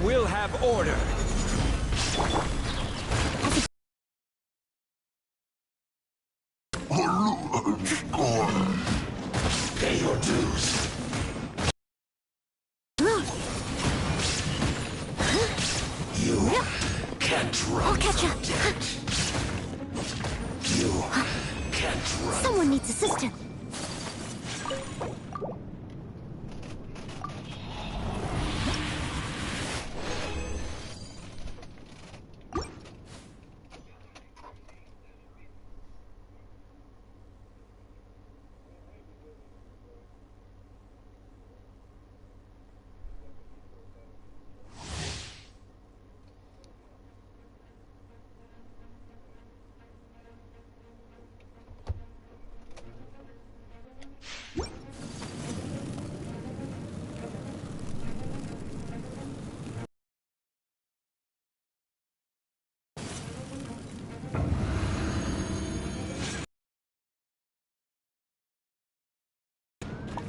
will have order. Pay your dues. You can't run. I'll catch up. You can't run. Someone needs assistance.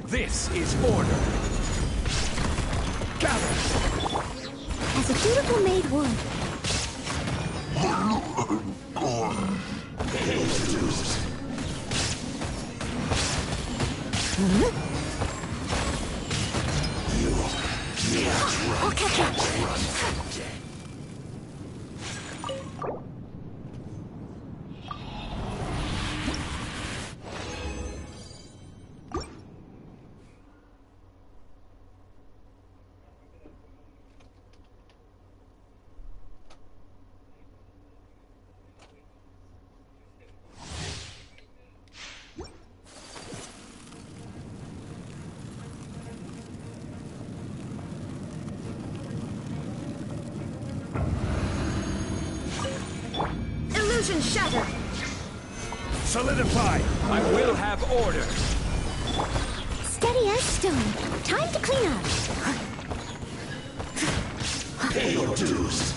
This is order. Gather. As a beautiful maid would. Pay your dues. You can't run. I'll catch up. Run from death. Illusion shattered. Solidify. I will have order. Steady as stone. Time to clean up. Pay your dues.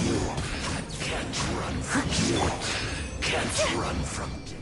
You can't run from you. Can't run from death.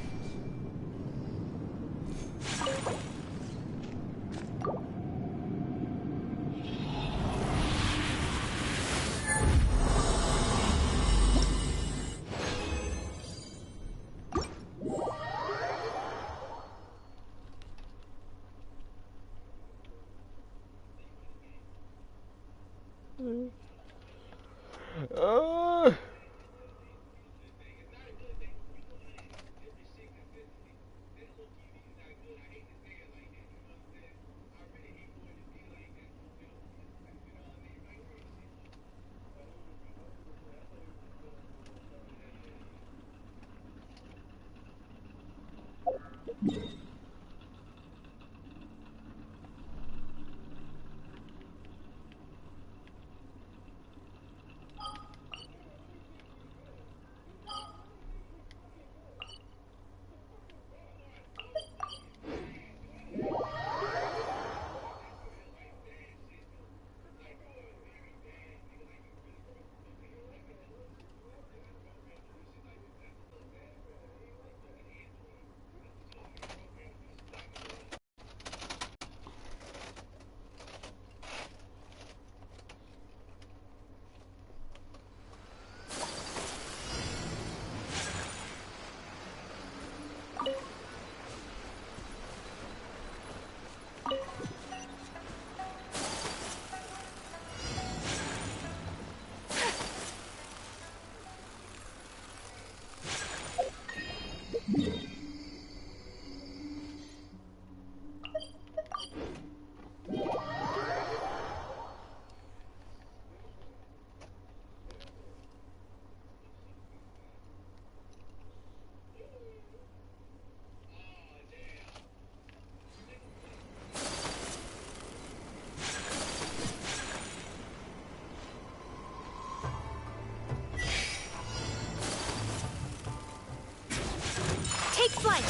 Take flight.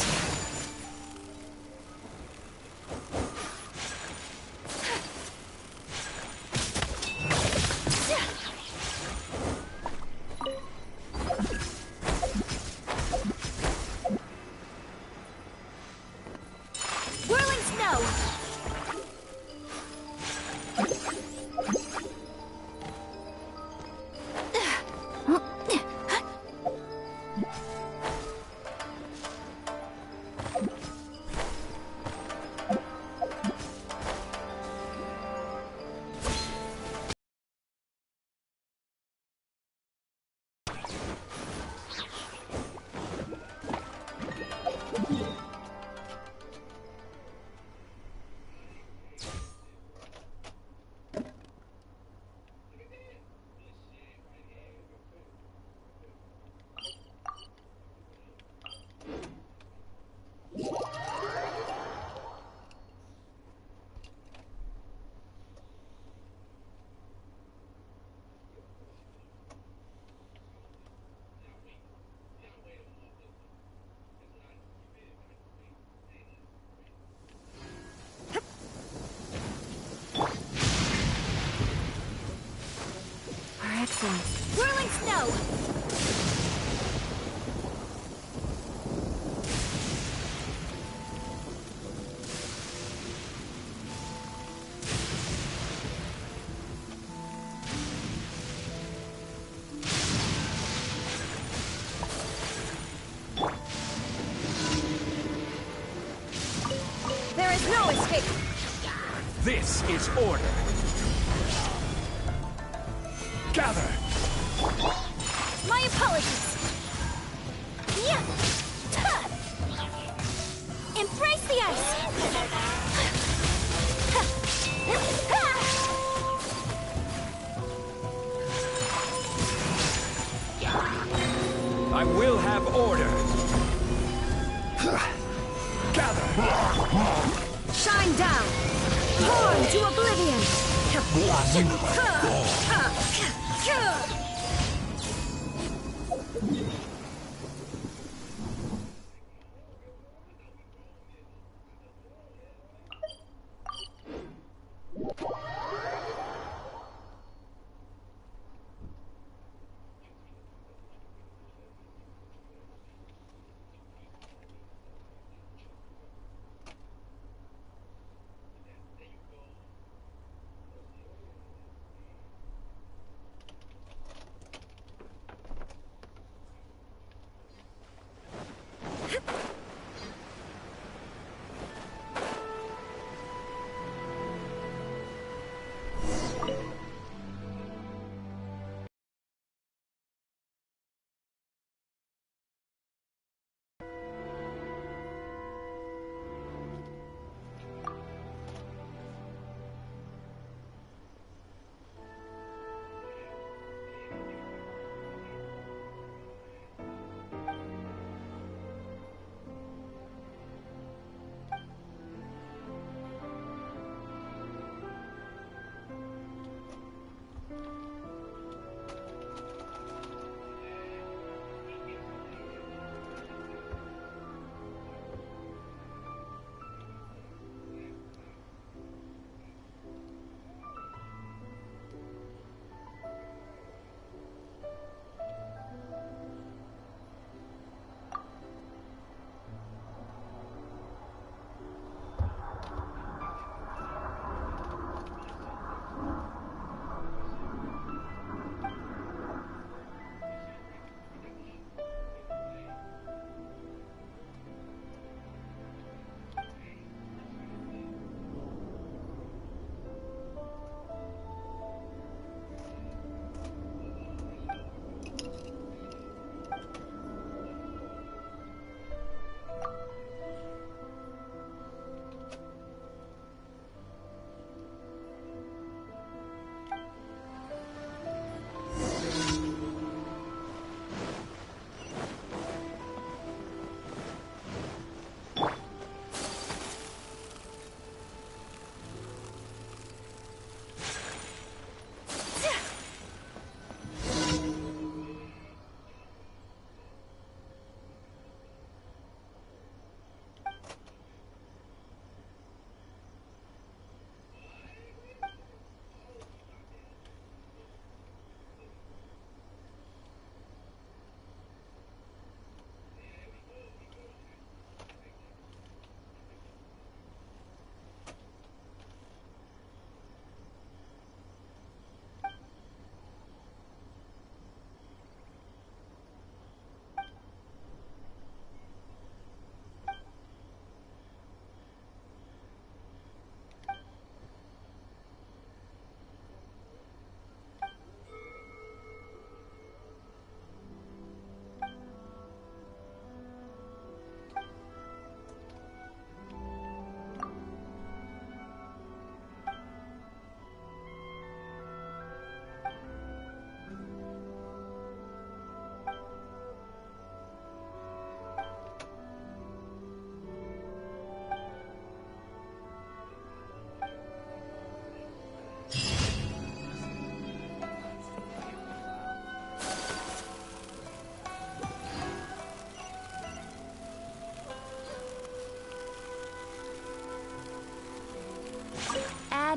Whirling Our excellence. Whirling snow! There is no escape! This is order. Gather! My apologies! Yeah. Ha. Embrace the ice! Ha. I will have order. Gather! Shine down! Torn to oblivion!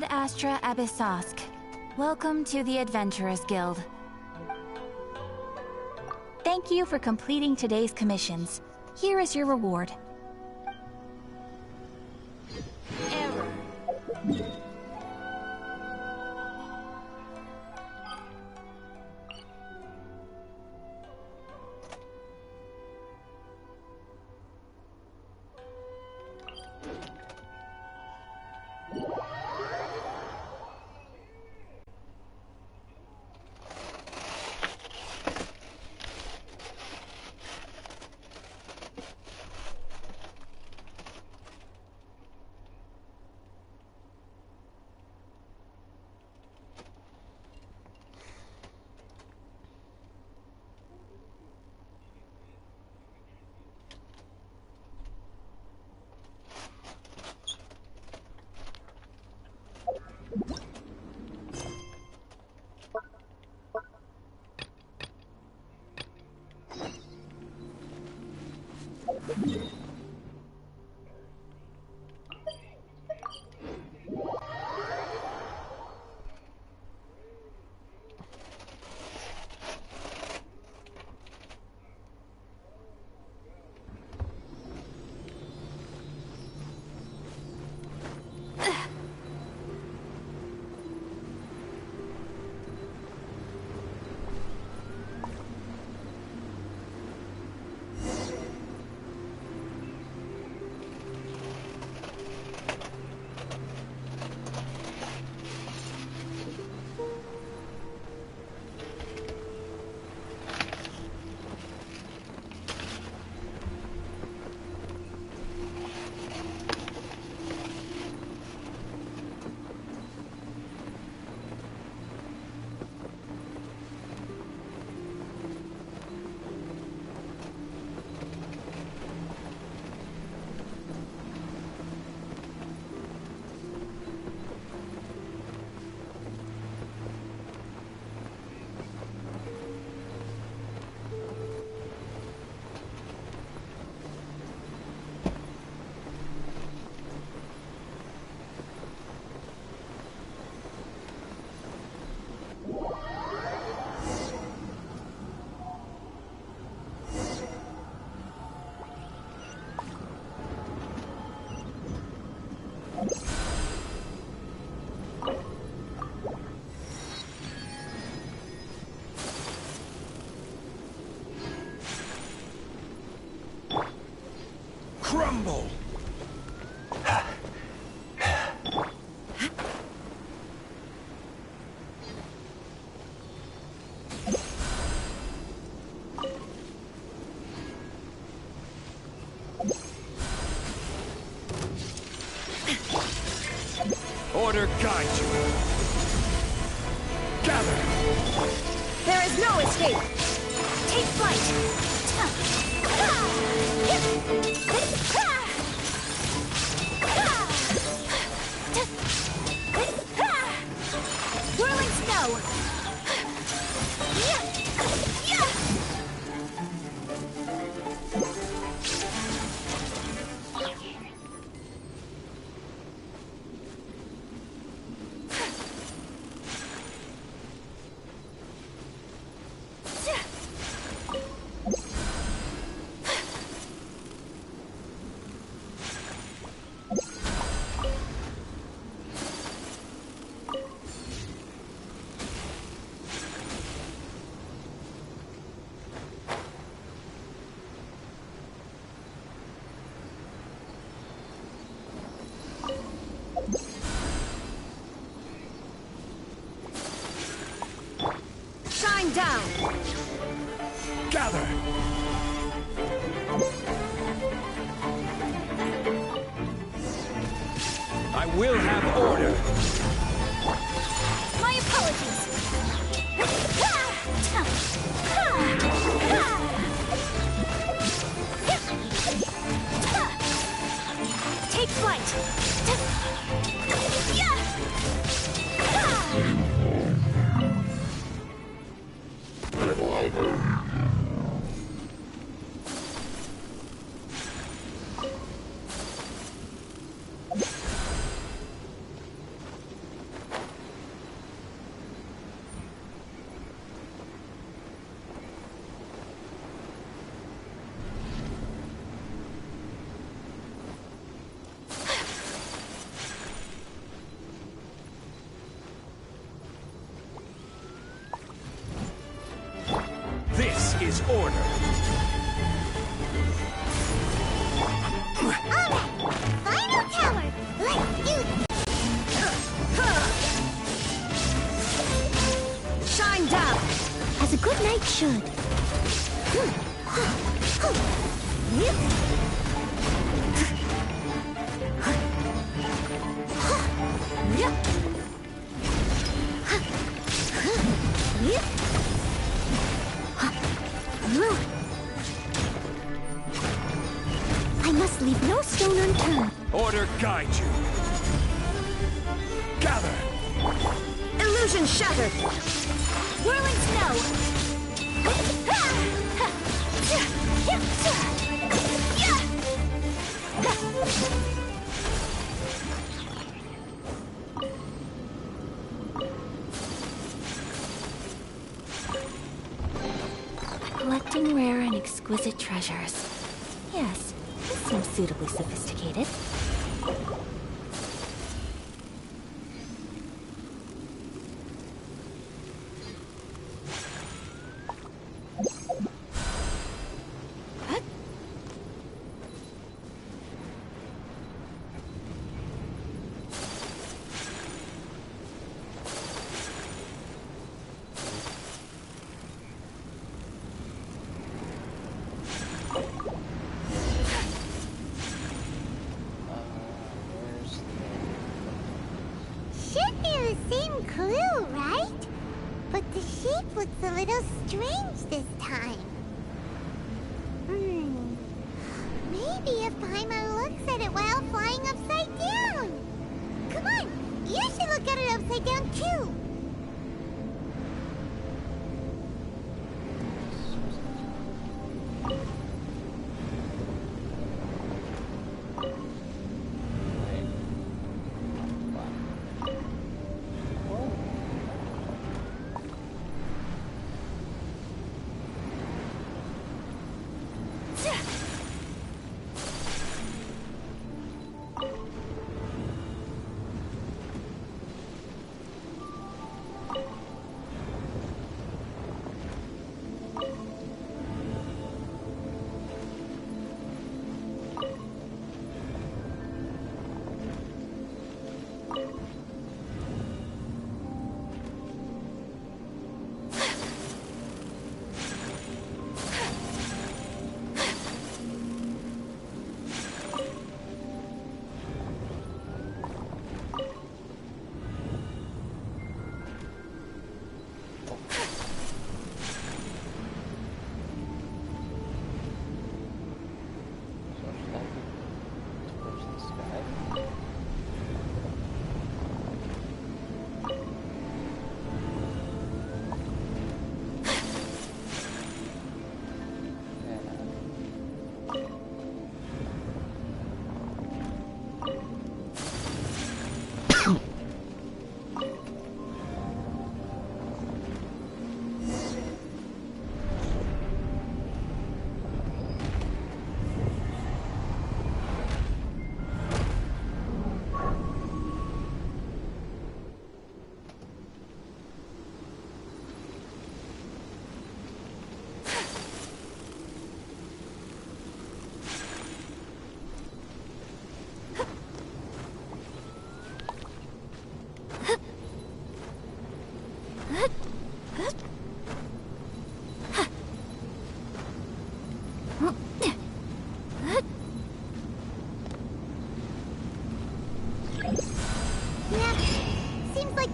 Ad Astra Abyssosk. Welcome to the Adventurers Guild. Thank you for completing today's commissions. Here is your reward. Error. Crumble! Order guide you. Gather! There is no escape. Take flight. Whirling snow. Shine down. Gather! I will have order. My apologies. Take flight. should. I must leave no stone unturned. Order guide you. Gather. Illusion shattered. Whirling snow! Collecting rare and exquisite treasures. Yes, this seems suitably sophisticated. Should be the same clue, right? But the shape looks a little strange this time. Maybe if Paimon looks at it while flying upside down. Come on, you should look at it upside down too.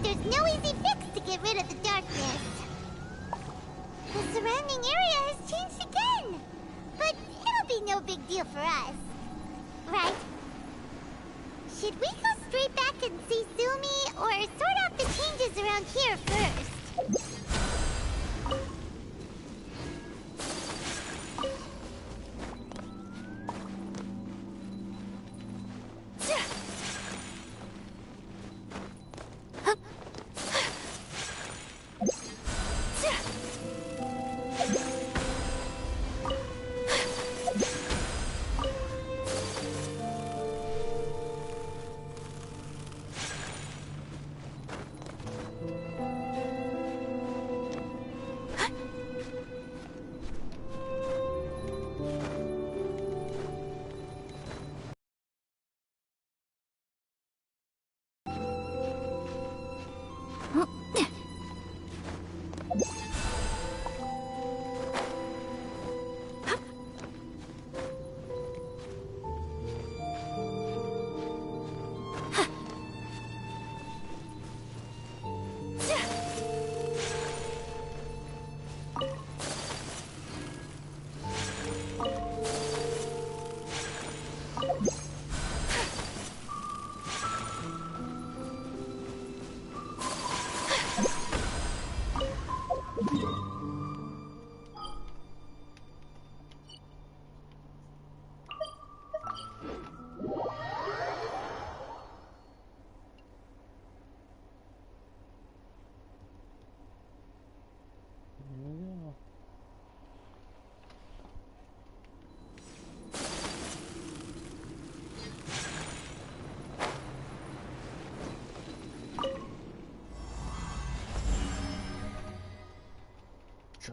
There's no easy fix to get rid of the darkness. The surrounding area has changed again. But it'll be no big deal for us. Right? Should we go straight back and see Sumi, or sort out the changes around here first?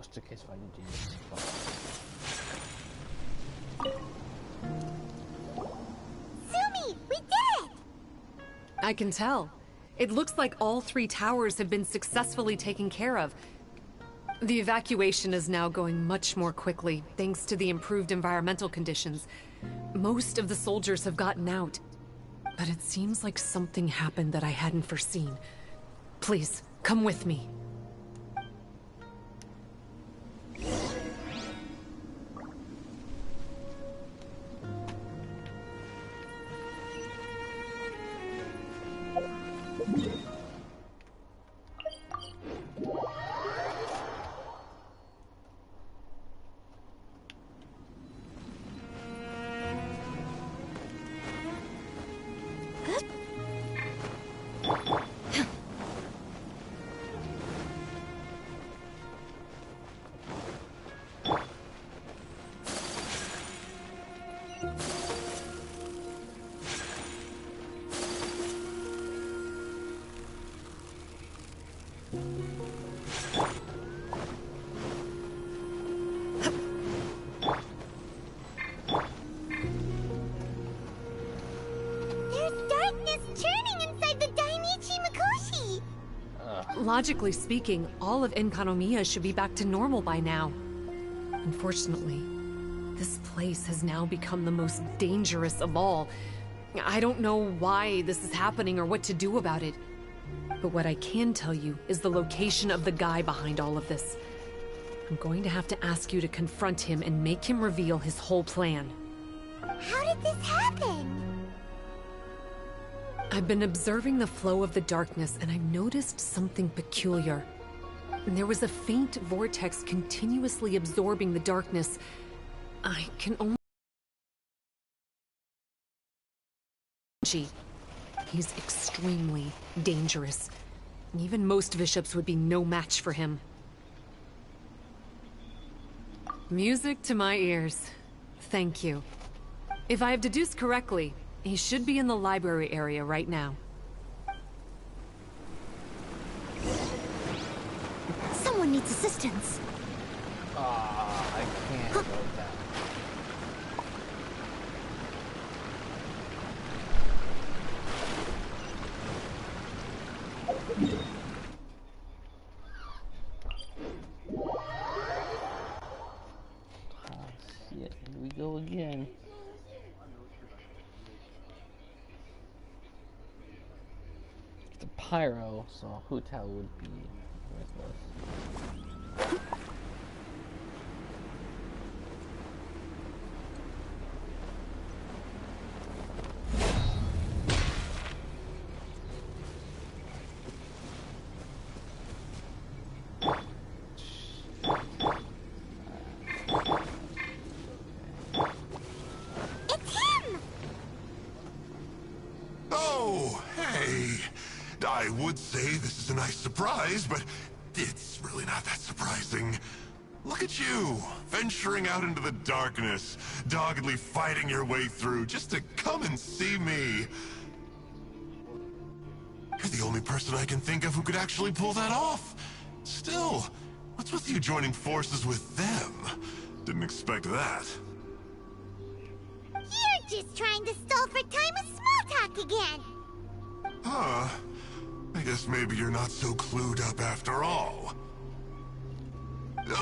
Just in case I need to use it. Sumi, we did it! I can tell. It looks like all 3 towers have been successfully taken care of. The evacuation is now going much more quickly, thanks to the improved environmental conditions. Most of the soldiers have gotten out. But it seems like something happened that I hadn't foreseen. Please, come with me. Logically speaking, all of Enkanomiya should be back to normal by now. Unfortunately, this place has now become the most dangerous of all. I don't know why this is happening or what to do about it. But what I can tell you is the location of the guy behind all of this. I'm going to have to ask you to confront him and make him reveal his whole plan. How did this happen? I've been observing the flow of the darkness, and I've noticed something peculiar. There was a faint vortex continuously absorbing the darkness. I can only... He's extremely dangerous. Even most bishops would be no match for him. Music to my ears. Thank you. If I have deduced correctly, he should be in the library area right now. Someone needs assistance. I can't go down. Shit, here we go again. It's a pyro, so Hu Tao would be with us. I would say this is a nice surprise, but it's really not that surprising. Look at you, venturing out into the darkness, doggedly fighting your way through just to come and see me. You're the only person I can think of who could actually pull that off. Still, what's with you joining forces with them? Didn't expect that. You're just trying to stall for time with small talk again. Huh. I guess maybe you're not so clued up after all.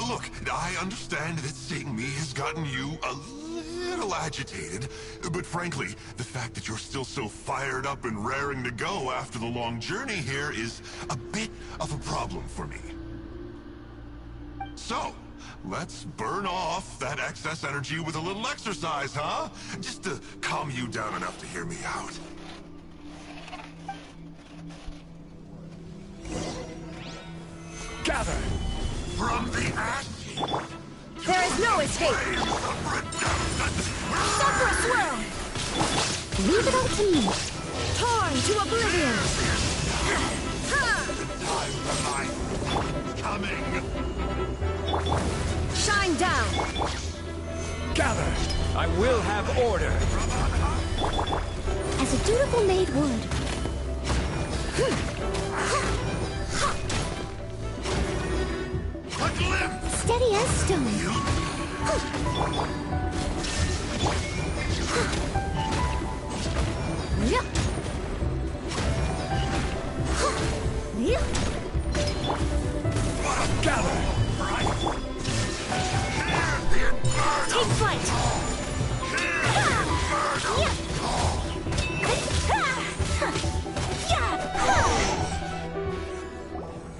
Look, I understand that seeing me has gotten you a little agitated, but frankly, the fact that you're still so fired up and raring to go after the long journey here is a bit of a problem for me. So, let's burn off that excess energy with a little exercise, huh? Just to calm you down enough to hear me out. Gather! From the ashes! There is no escape! Chakra swirl! Leave it all to me! Torn to oblivion! Coming! Shine down! Gather! I will have order! As a dutiful maid would. A glimpse Steady as stone. Yeah. Yeah. Gather! Take flight.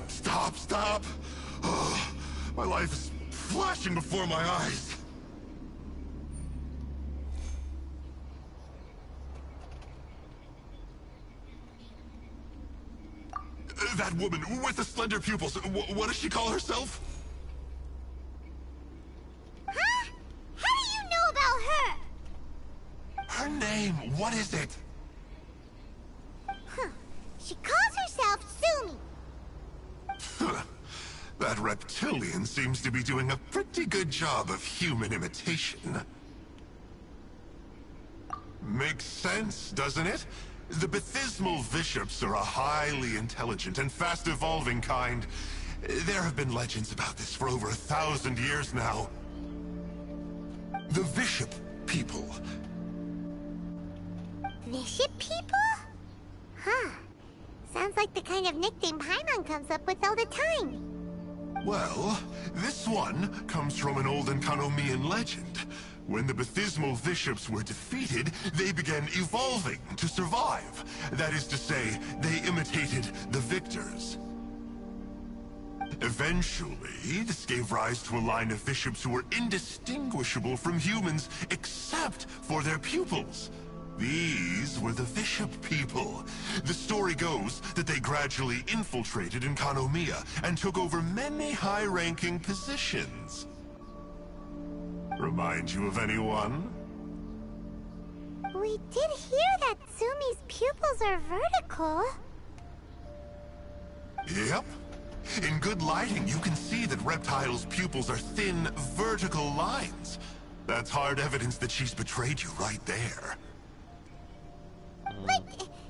Stop, stop! Oh, my life is flashing before my eyes. That woman with the slender pupils, what does she call herself? Huh? How do you know about her? Her name, what is it? Huh. She calls herself Sumi. That reptilian seems to be doing a pretty good job of human imitation. Makes sense, doesn't it? The Baptismal Bishops are a highly intelligent and fast-evolving kind. There have been legends about this for over 1,000 years now. The Bishop people. Bishop people? Huh. Sounds like the kind of nickname Paimon comes up with all the time. Well, this one comes from an old Enkanomian legend. When the Baptismal Bishops were defeated, they began evolving to survive. That is to say, they imitated the victors. Eventually, this gave rise to a line of bishops who were indistinguishable from humans except for their pupils. These were the Bishop people. The story goes that they gradually infiltrated Enkanomiya and took over many high-ranking positions. Remind you of anyone? We did hear that Sumi's pupils are vertical. Yep. In good lighting, you can see that Reptile's pupils are thin, vertical lines. That's hard evidence that she's betrayed you right there. But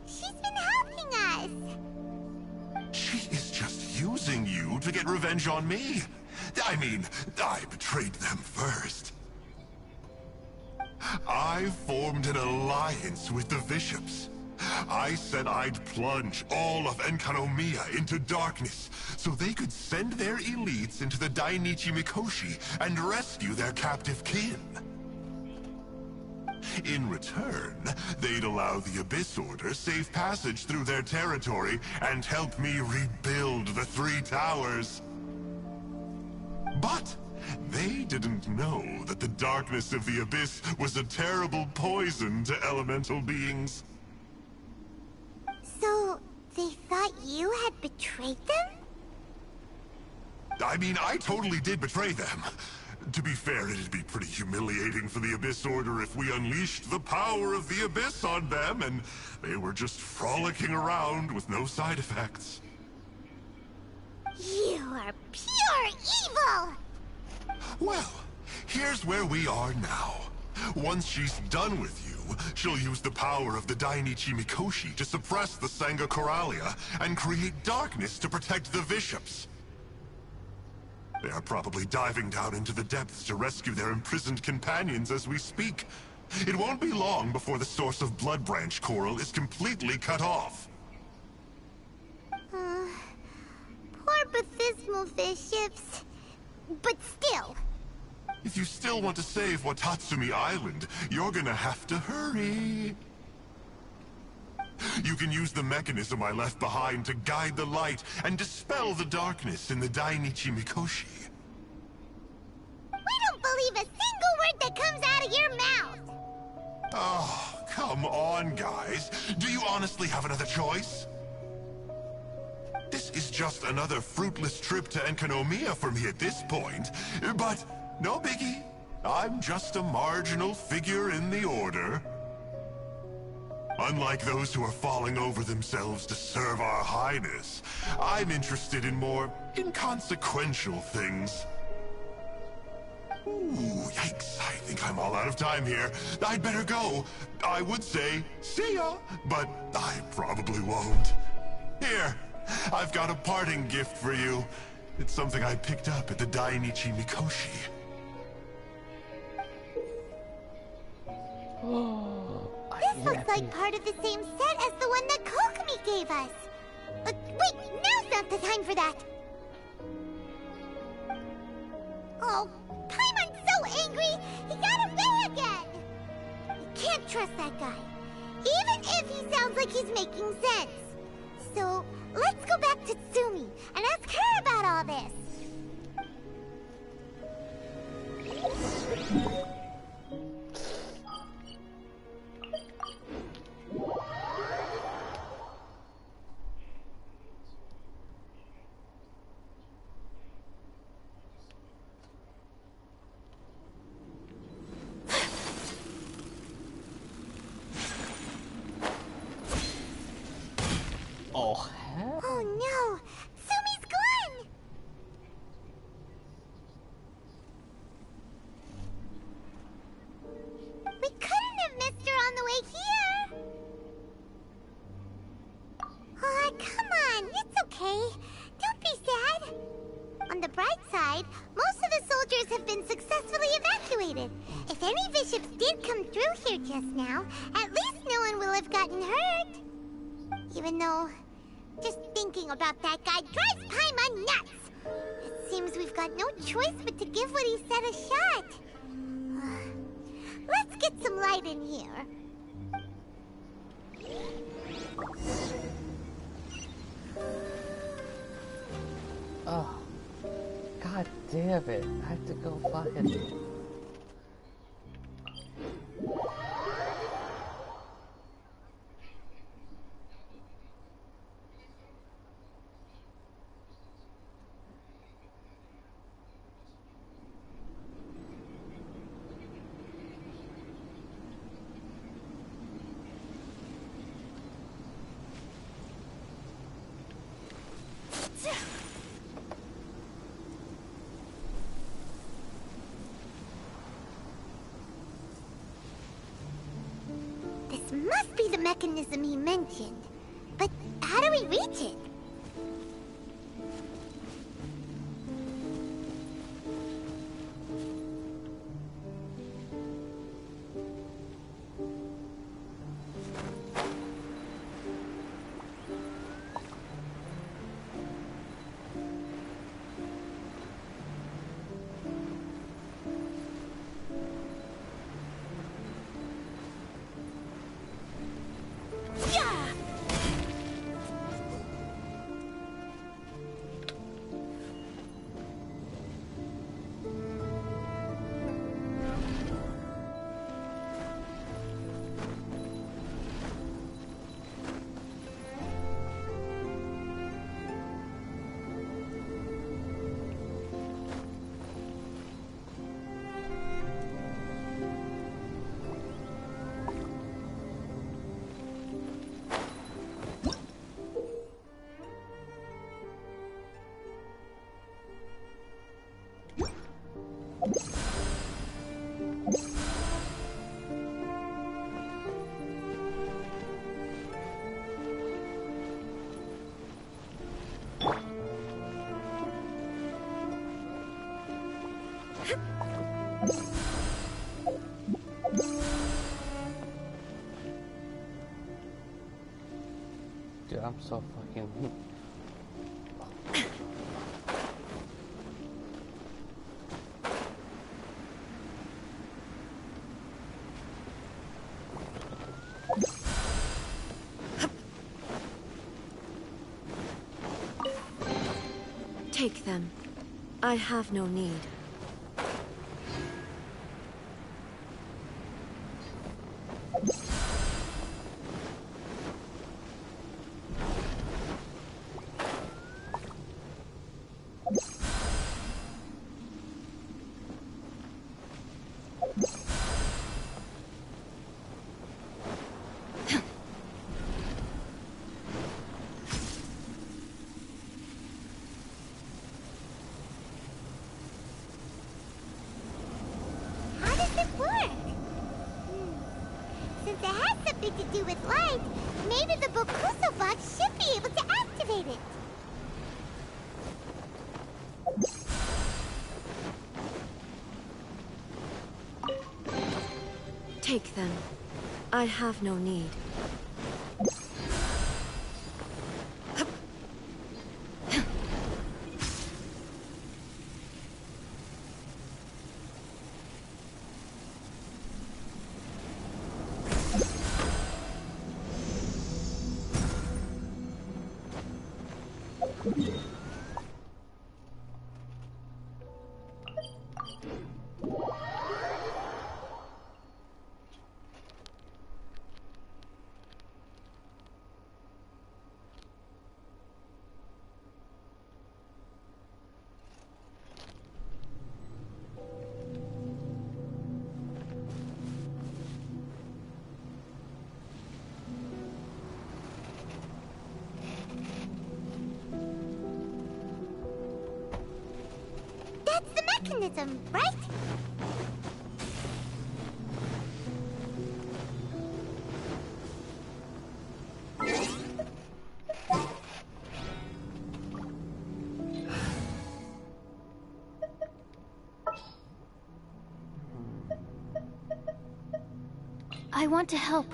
she's been helping us. She is just using you to get revenge on me. I mean, I betrayed them first. I formed an alliance with the bishops. I said I'd plunge all of Enkanomiya into darkness so they could send their elites into the Dainichi Mikoshi and rescue their captive kin. In return, they'd allow the Abyss Order safe passage through their territory and help me rebuild the Three Towers. But they didn't know that the darkness of the Abyss was a terrible poison to elemental beings. So, they thought you had betrayed them? I mean, I totally did betray them. To be fair, it'd be pretty humiliating for the Abyss Order if we unleashed the power of the Abyss on them and they were just frolicking around with no side effects. You are pure evil! Well, here's where we are now. Once she's done with you, she'll use the power of the Dainichi Mikoshi to suppress the Sangha Coralia and create darkness to protect the bishops. They are probably diving down into the depths to rescue their imprisoned companions as we speak. It won't be long before the source of Blood Branch Coral is completely cut off. Poor Baptismal Bishops. But still. If you still want to save Watatsumi Island, you're gonna have to hurry. You can use the mechanism I left behind to guide the light and dispel the darkness in the Dainichi Mikoshi. We don't believe a single word that comes out of your mouth! Oh, come on, guys. Do you honestly have another choice? This is just another fruitless trip to Enkanomiya for me at this point, but no biggie. I'm just a marginal figure in the Order. Unlike those who are falling over themselves to serve our Highness, I'm interested in more inconsequential things. Ooh, yikes. I think I'm all out of time here. I'd better go. I would say, see ya, but I probably won't. Here, I've got a parting gift for you. It's something I picked up at the Dainichi Mikoshi. This looks like part of the same set as the one that Kokomi gave us. Wait, now's not the time for that. Oh, Paimon's so angry, he got away again. You can't trust that guy, even if he sounds like he's making sense. So, let's go back to Tsumi and ask her about all this. Oh no! Tsumi's gone! We couldn't have missed her on the way here! Oh, come on, it's okay. Don't be sad. On the bright side, most of the soldiers have been successfully evacuated. If any bishops did come through here just now, at least no one will have gotten hurt. Even though, just thinking about that guy drives Paimon nuts. It seems we've got no choice but to give what he said a shot. Let's get some light in here. Oh, god damn it! I have to go fucking. This must be the mechanism he mentioned. But how do we reach it? Dude, I'm so fucking... Take them. I have no need. Since it has something to do with light, maybe the Bokuso box should be able to activate it. cake, then. I have no need. That's the mechanism, right? I want to help.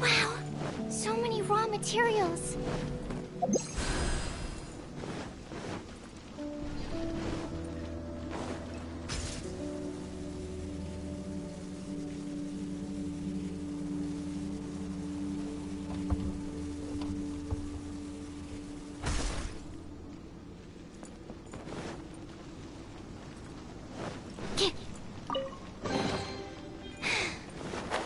Wow, so many raw materials.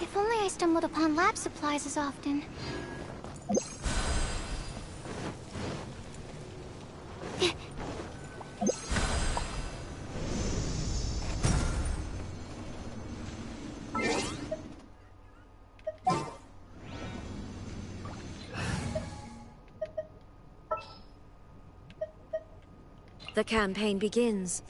If only I stumbled upon lab supplies as often. The campaign begins.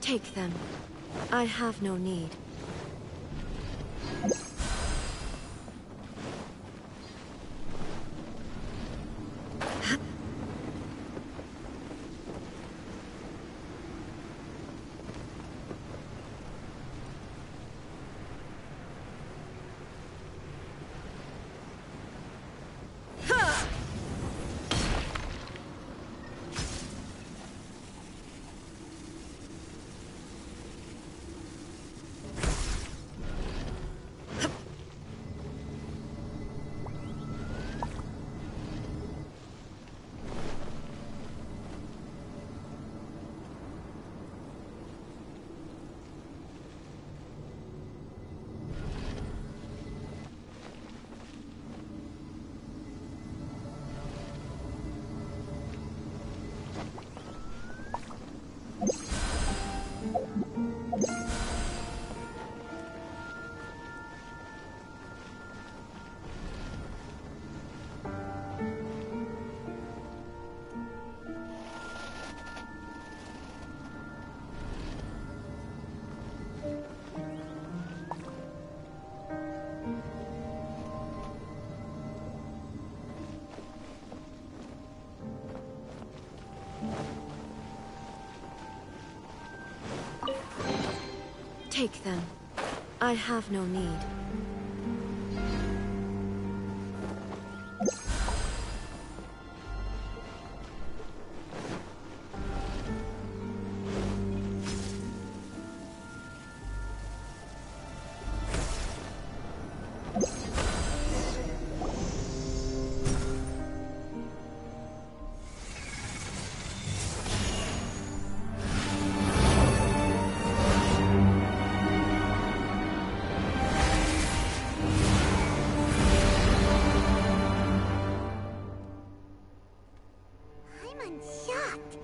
Take them. I have no need. Take them. I have no need. I'm shocked.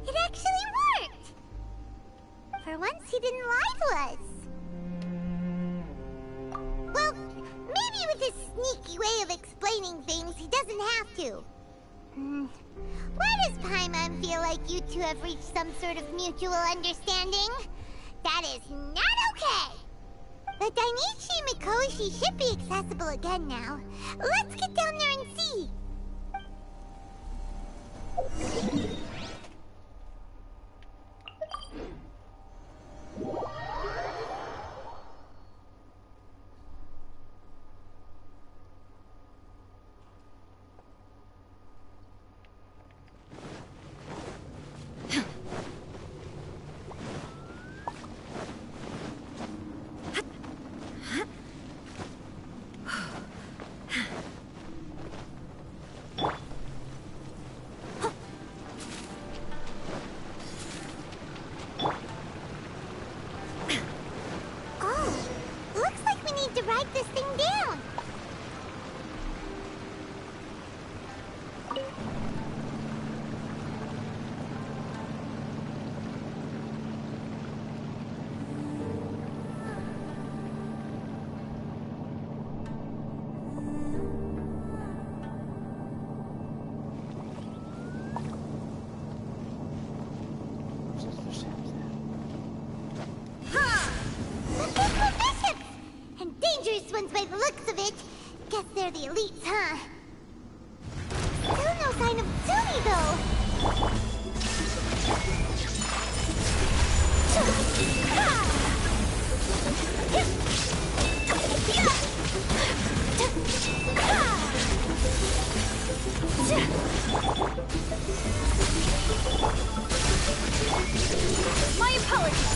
It actually worked! For once, he didn't lie to us. Well, maybe with his sneaky way of explaining things, he doesn't have to. Why does Paimon feel like you two have reached some sort of mutual understanding? That is not okay! The Dainichi Mikoshi should be accessible again now. Let's get down there and see! Write this thing down. Dangerous ones by the looks of it. Guess they're the elites, huh? Still no sign of Tsumi, though. My apologies.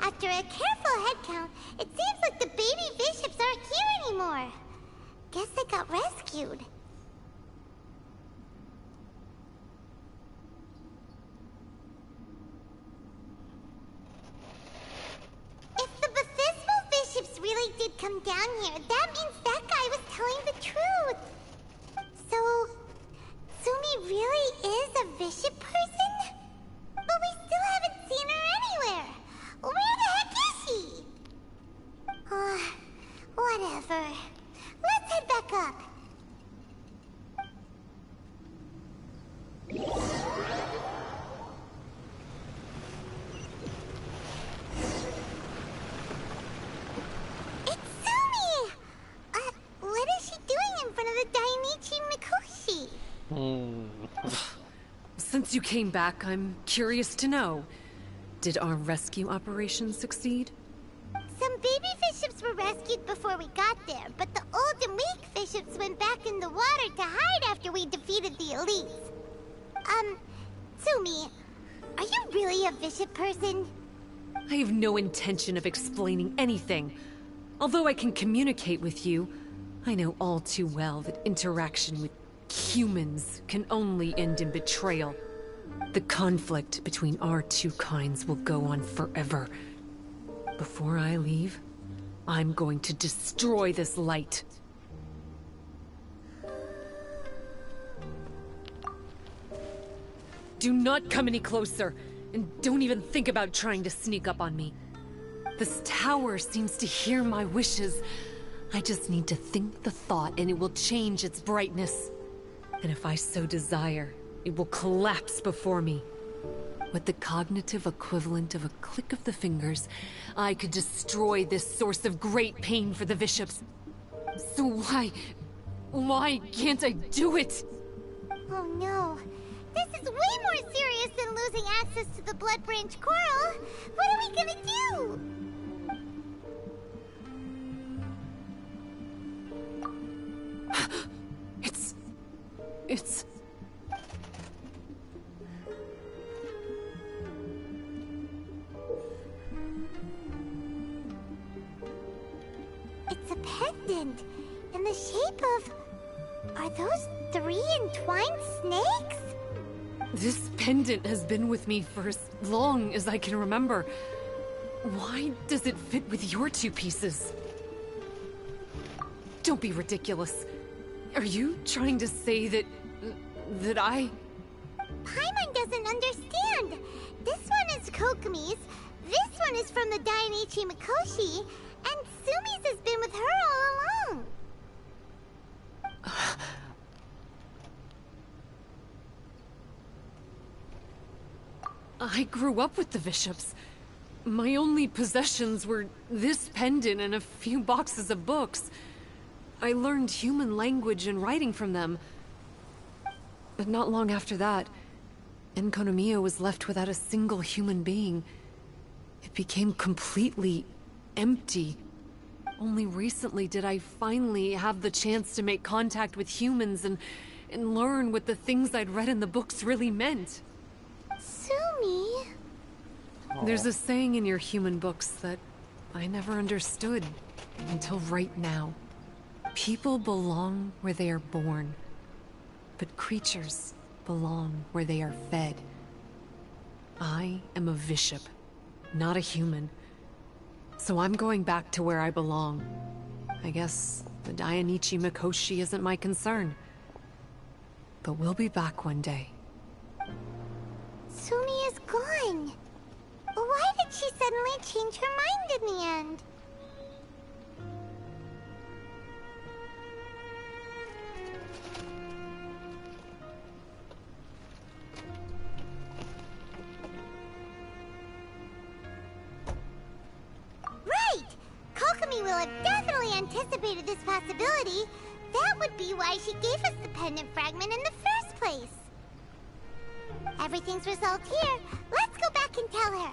After a careful head count, it seems like the baby bishops aren't here anymore. Guess they got rescued. If the Baptismal bishops really did come down here, that means that guy was telling the truth. So, Tsumi really is a bishop person? But we still haven't seen her anywhere. Where the heck is she? Whatever. Let's head back up. It's Sumi! What is she doing in front of the Dainichi Mikoshi? Since you came back, I'm curious to know. Did our rescue operation succeed? Some baby fiships were rescued before we got there, but the old and weak fiships went back in the water to hide after we defeated the elites. Sumi, are you really a bishop person? I have no intention of explaining anything. Although I can communicate with you, I know all too well that interaction with humans can only end in betrayal. The conflict between our two kinds will go on forever. Before I leave, I'm going to destroy this light. Do not come any closer, and don't even think about trying to sneak up on me. This tower seems to hear my wishes. I just need to think the thought and it will change its brightness. And if I so desire, it will collapse before me. With the cognitive equivalent of a click of the fingers, I could destroy this source of great pain for the bishops. So why can't I do it? Oh no. This is way more serious than losing access to the Blood Branch Coral. What are we gonna do? It's... It's a pendant in the shape of... Are those 3 entwined snakes? This pendant has been with me for as long as I can remember. Why does it fit with your 2 pieces? Don't be ridiculous. Are you trying to say that I... Paimon doesn't understand. This one is Kokomi's, this one is from the Dainichi Mikoshi, and Sumi's has been with her all along. I grew up with the bishops. My only possessions were this pendant and a few boxes of books. I learned human language and writing from them. But not long after that, Enkanomiya was left without a single human being. It became completely empty. Only recently did I finally have the chance to make contact with humans and learn what the things I'd read in the books really meant. Sumi? There's a saying in your human books that I never understood until right now. People belong where they are born, but creatures belong where they are fed. I am a bishop, not a human. So I'm going back to where I belong. I guess the Dainichi Mikoshi isn't my concern. But we'll be back one day. Sumi is gone. Why did she suddenly change her mind in the end? Right! Kokomi will have definitely anticipated this possibility. That would be why she gave us the pendant fragment in the first place. Everything's resolved here. Let's go back and tell her.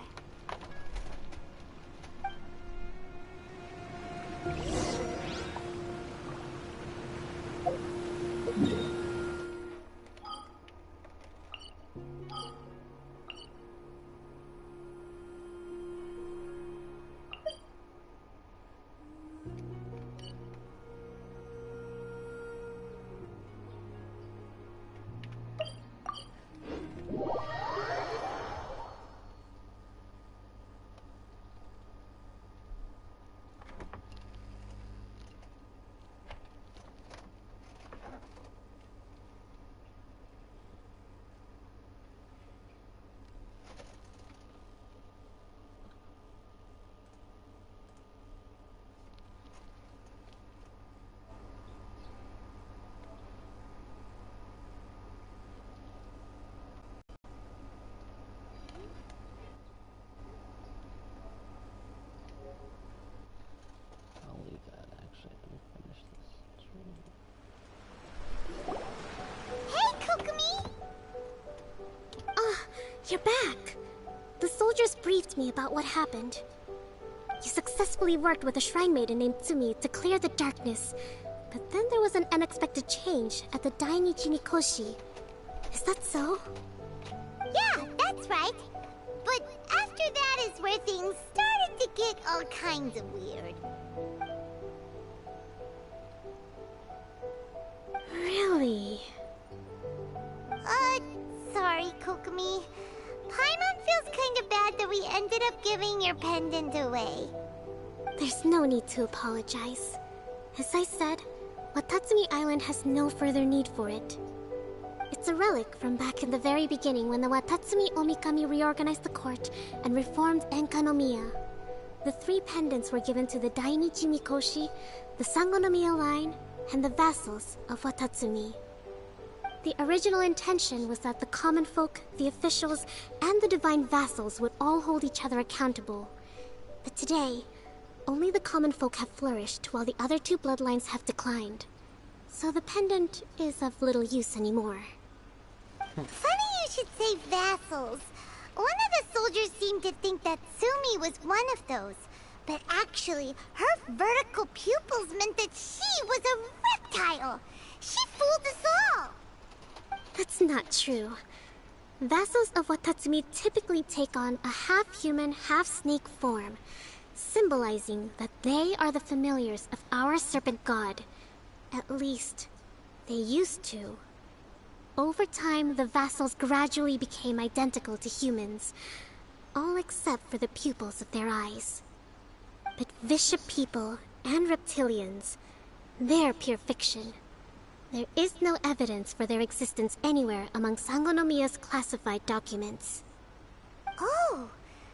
asked me about what happened. You successfully worked with a shrine maiden named Tsumi to clear the darkness, but then there was an unexpected change at the Dainichi Mikoshi. Is that so? Yeah, that's right. But after that is where things started to get all kinds of weird. Really? Sorry, Kokomi. Paimon feels kinda bad that we ended up giving your pendant away. There's no need to apologize. As I said, Watatsumi Island has no further need for it. It's a relic from back in the very beginning when the Watatsumi Omikami reorganized the court and reformed Enkanomiya. The 3 pendants were given to the Dainichi Mikoshi, the Sangonomiya line, and the vassals of Watatsumi. The original intention was that the common folk, the officials, and the divine vassals would all hold each other accountable. But today, only the common folk have flourished while the other 2 bloodlines have declined. So the pendant is of little use anymore. Funny you should say vassals. One of the soldiers seemed to think that Tsumi was one of those. But actually, her vertical pupils meant that she was a reptile. She fooled us all. That's not true. Vassals of Watatsumi typically take on a half-human, half-snake form, symbolizing that they are the familiars of our serpent god. At least, they used to. Over time, the vassals gradually became identical to humans, all except for the pupils of their eyes. But Bishop people and reptilians, they're pure fiction. There is no evidence for their existence anywhere among Sangonomiya's classified documents. Oh,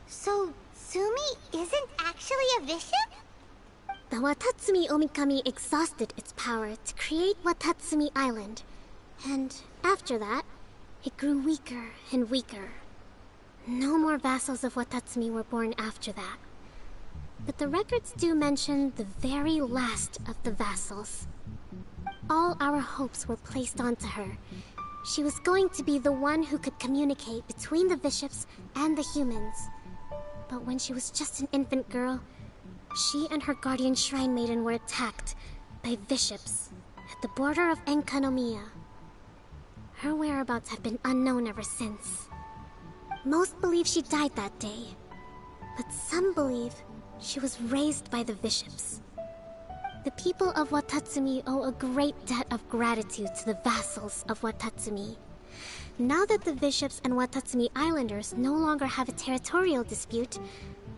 so Tsumi isn't actually a bishop? The Watatsumi Omikami exhausted its power to create Watatsumi Island, and after that, it grew weaker and weaker. No more vassals of Watatsumi were born after that. But the records do mention the very last of the vassals. All our hopes were placed onto her. She was going to be the one who could communicate between the bishops and the humans. But when she was just an infant girl, she and her guardian shrine maiden were attacked by bishops at the border of Enkanomiya. Her whereabouts have been unknown ever since. Most believe she died that day, but some believe she was raised by the bishops. The people of Watatsumi owe a great debt of gratitude to the vassals of Watatsumi. Now that the bishops and Watatsumi Islanders no longer have a territorial dispute,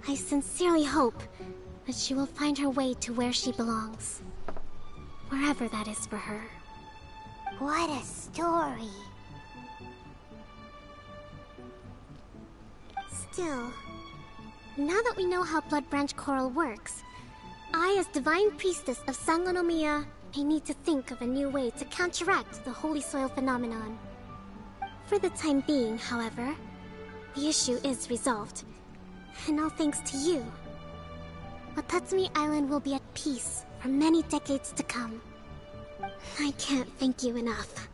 I sincerely hope that she will find her way to where she belongs. Wherever that is for her. What a story. Still, now that we know how Blood Branch Coral works, I, as Divine Priestess of Sangonomiya, may need to think of a new way to counteract the Holy Soil phenomenon. For the time being, however, the issue is resolved, and all thanks to you. Watatsumi Island will be at peace for many decades to come. I can't thank you enough.